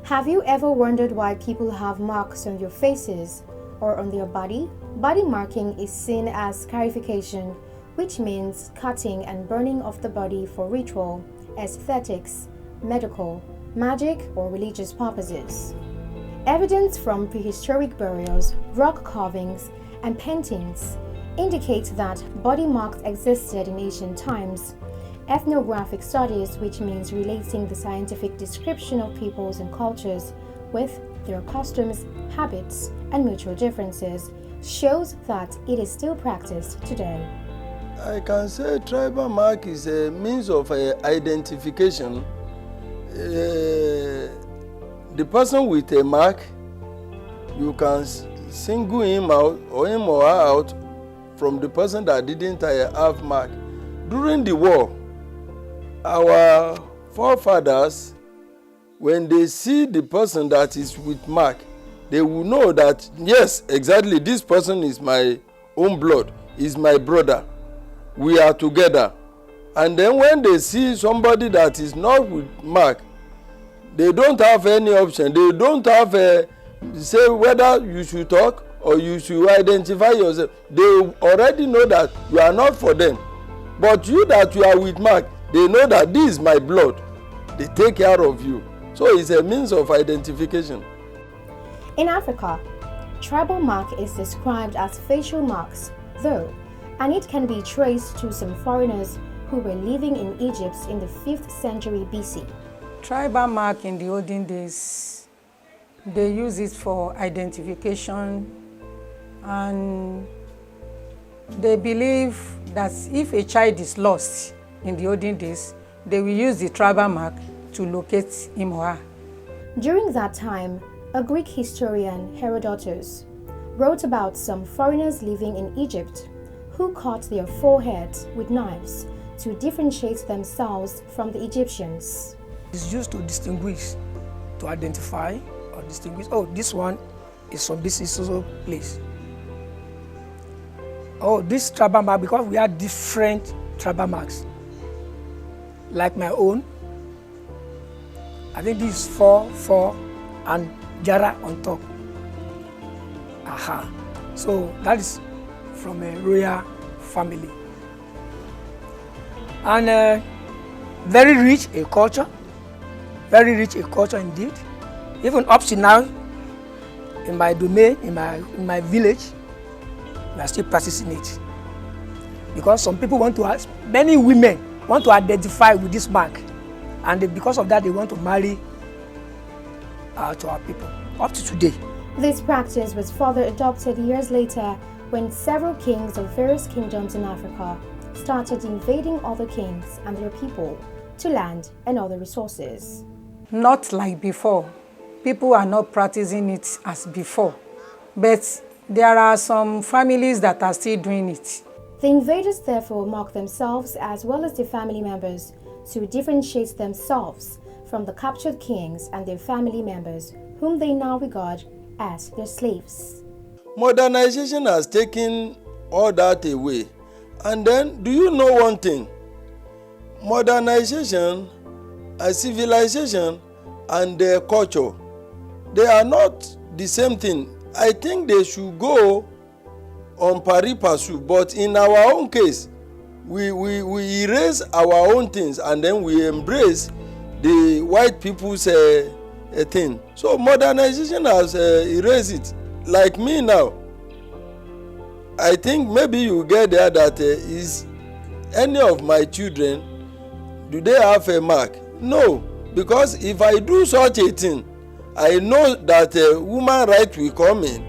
Have you ever wondered why people have marks on their faces or on their body? Body marking is seen as scarification, which means cutting and burning of the body for ritual, aesthetics, medical, magic, or religious purposes. Evidence from prehistoric burials, rock carvings, and paintings indicates that body marks existed in ancient times. Ethnographic studies, which means relating the scientific description of peoples and cultures with their customs, habits, and mutual differences, shows that it is still practiced today. I can say tribal mark is a means of identification. The person with a mark, you can single him out or him or her out from the person that didn't have mark. During the war, our forefathers, when they see the person that is with mark, they will know that, yes, exactly, this person is my own blood, is my brother. We are together. And then when they see somebody that is not with mark, they don't have any option. They don't have a say whether you should talk or you should identify yourself. They already know that you are not for them. But you that you are with mark, they know that this is my blood. They take care of you. So it's a means of identification. In Africa, tribal mark is described as facial marks, though, and it can be traced to some foreigners who were living in Egypt in the 5th century BC. Tribal mark in the olden days, they use it for identification, and they believe that if a child is lost in the olden days, they will use the tribal mark to locate him or her. During that time, a Greek historian, Herodotus, wrote about some foreigners living in Egypt who cut their foreheads with knives to differentiate themselves from the Egyptians. It's used to distinguish, to identify or distinguish, oh, this one is from this so place. Oh, this tribal mark, because we have different tribal marks. Like my own, I think this is 4, and Jara on top. Aha. So that is from a royal family. And very rich a culture. Very rich a culture indeed. Even up to now, in my domain, in my village, we are still practicing it. Because some people want to ask, many women want to identify with this mark, and because of that, they want to marry to our people, up to today. This practice was further adopted years later when several kings of various kingdoms in Africa started invading other kings and their people to land and other resources. Not like before. People are not practicing it as before, but there are some families that are still doing it. The invaders therefore mark themselves as well as their family members to differentiate themselves from the captured kings and their family members, whom they now regard as their slaves. Modernization has taken all that away. And then, do you know one thing? Modernization, civilization, and their culture, they are not the same thing. I think they should go on pari passu, but in our own case, we erase our own things and then we embrace the white people's thing. So modernization has erased it. Like me now, I think maybe you get there that is any of my children, do they have a mark? No, because if I do such a thing, I know that human rights will come in.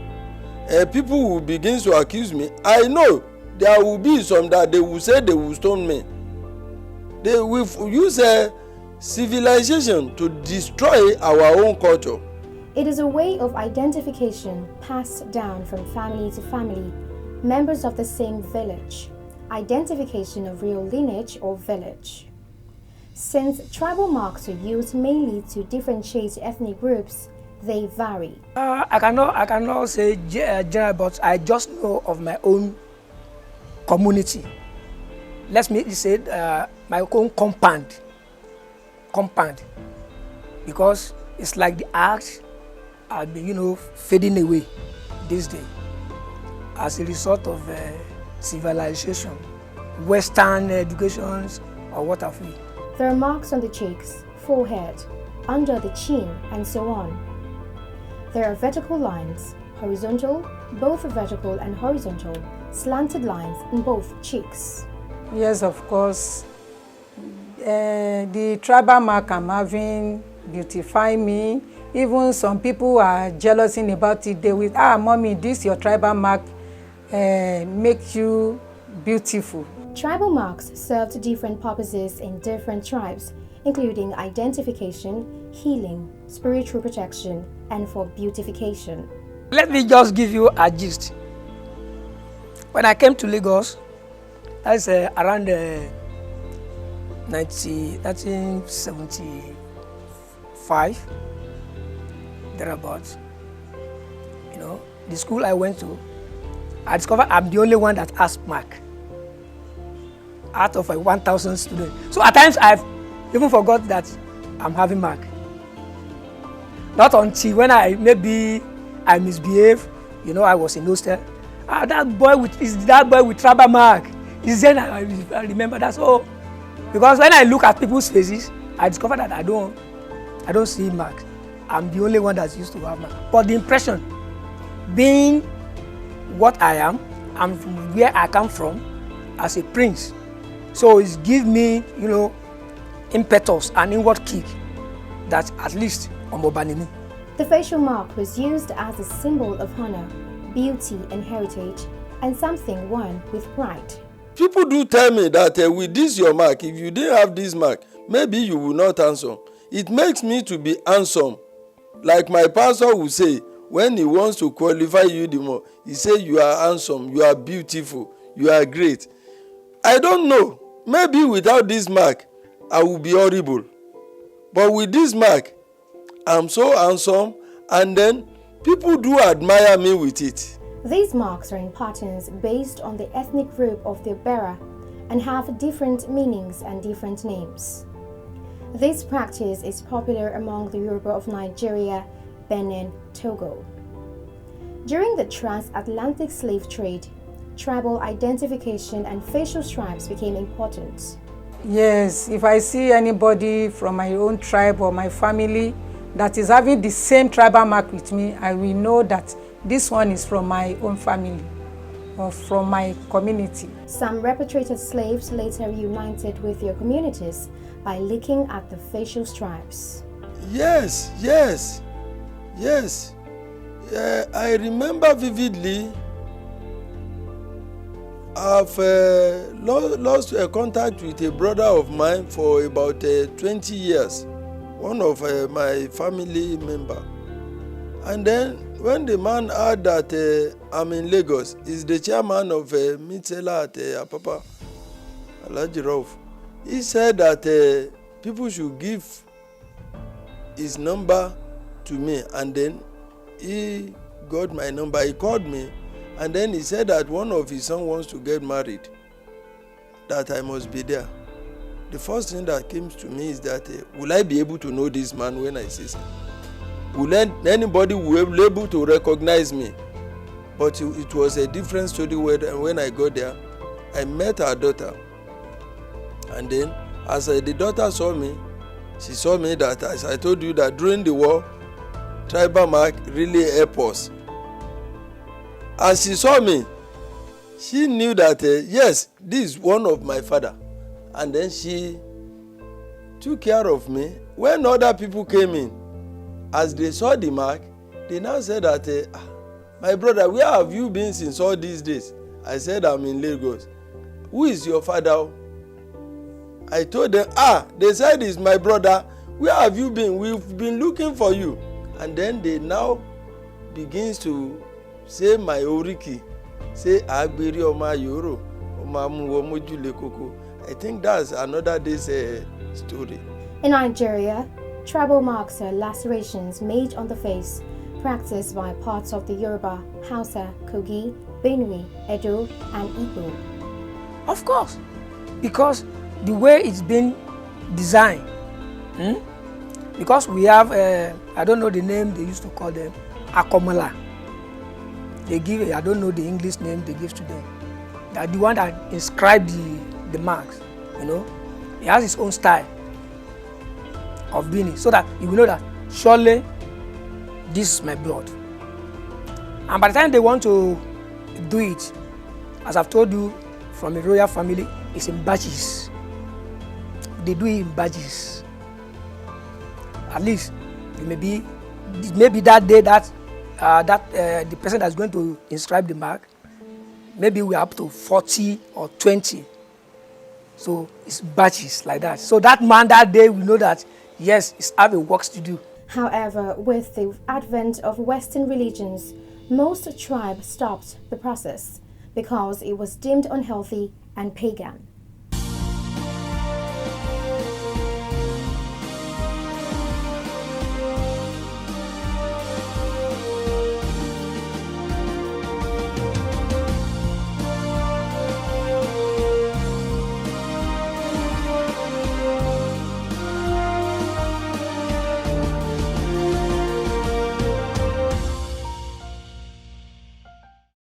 People will begin to accuse me. I know there will be some that they will say they will stone me. They will use civilization to destroy our own culture. It is a way of identification passed down from family to family, members of the same village, identification of real lineage or village. Since tribal marks are used mainly to differentiate ethnic groups, they vary. I cannot say general, but I just know of my own community. Let me say my own compound. Because It's like the art has been, fading away this day as a result of civilization, Western educations, or what have you. There are marks on the cheeks, forehead, under the chin, and so on. There are vertical lines, horizontal, both vertical and horizontal, slanted lines in both cheeks. Yes, of course. The tribal mark I'm having beautify me. Even some people are jealous about it. They will, mommy, this your tribal mark make you beautiful. Tribal marks served different purposes in different tribes, including identification, healing, spiritual protection, and for beautification. Let me just give you a gist. When I came to Lagos, that's around 1975, thereabouts. The school I went to, I discovered I'm the only one that has mark out of 1,000 students. So at times I've even forgot that I'm having mark. Not until when I misbehave, I was in hostel. That boy with tribal mark. Is then I remember that. So because when I look at people's faces, I discover that I don't see marks. I'm the only one that's used to have marks. But the impression, being what I am, and from where I come from, as a prince, so it gives me, impetus and inward kick that at least I'm Obanimi. The facial mark was used as a symbol of honor, beauty, and heritage, and something worn with pride. People do tell me that with this your mark, if you didn't have this mark, maybe you will not handsome. It makes me to be handsome. Like my pastor will say, when he wants to qualify you the more, he say you are handsome, you are beautiful, you are great. I don't know. Maybe without this mark, I will be horrible. But with this mark, I'm so handsome, and then people do admire me with it. These marks are in patterns based on the ethnic group of their bearer and have different meanings and different names. This practice is popular among the Yoruba of Nigeria, Benin, Togo. During the transatlantic slave trade, tribal identification and facial stripes became important. Yes, if I see anybody from my own tribe or my family that is having the same tribal mark with me, I will know that this one is from my own family or from my community. Some repatriated slaves later reunited with their communities by looking at the facial stripes. Yes. I remember vividly, I've lost contact with a brother of mine for about 20 years, one of my family member. And then when the man heard that I'm in Lagos, he's the chairman of Mitsela at Apapa, Alhaji Rauf. He said that people should give his number to me, and then he got my number. He called me, and then he said that one of his sons wants to get married, that I must be there. The first thing that came to me is that will I be able to know this man when I see him? Will anybody be able to recognize me? But it was a different story when I got there. I met her daughter, and then as the daughter saw me, she saw me that, as I told you, that during the war, tribal mark really helped us. As she saw me, she knew that yes, this is one of my father, and then she took care of me. When other people came in, as they saw the mark, they now said that my brother, where have you been since all these days? I said, I'm in Lagos. Who is your father? I told them, they said it's my brother. Where have you been? We've been looking for you. And then they now begins to say my oriki, say agberi oma yoro, oma muwomojule koko. I think that's another day's story. In Nigeria, tribal marks are lacerations made on the face, practiced by parts of the Yoruba, Hausa, Kogi, Benue, Edo, and Igbo. Of course, because the way it's been designed, because we have, I don't know the name they used to call them, akomola. They give, I don't know the English name they give to them. That the one that inscribe the marks, you know, he has his own style of doing it, so that you will know that surely this is my blood. And by the time they want to do it, as I've told you, from a royal family, it's in batches. They do it in batches. At least it may be that day that the person that's going to inscribe the mark, maybe we're up to 40 or 20. So it's batches like that. So that man that day will know that yes, he's having works to do. However, with the advent of Western religions, most tribes stopped the process because it was deemed unhealthy and pagan.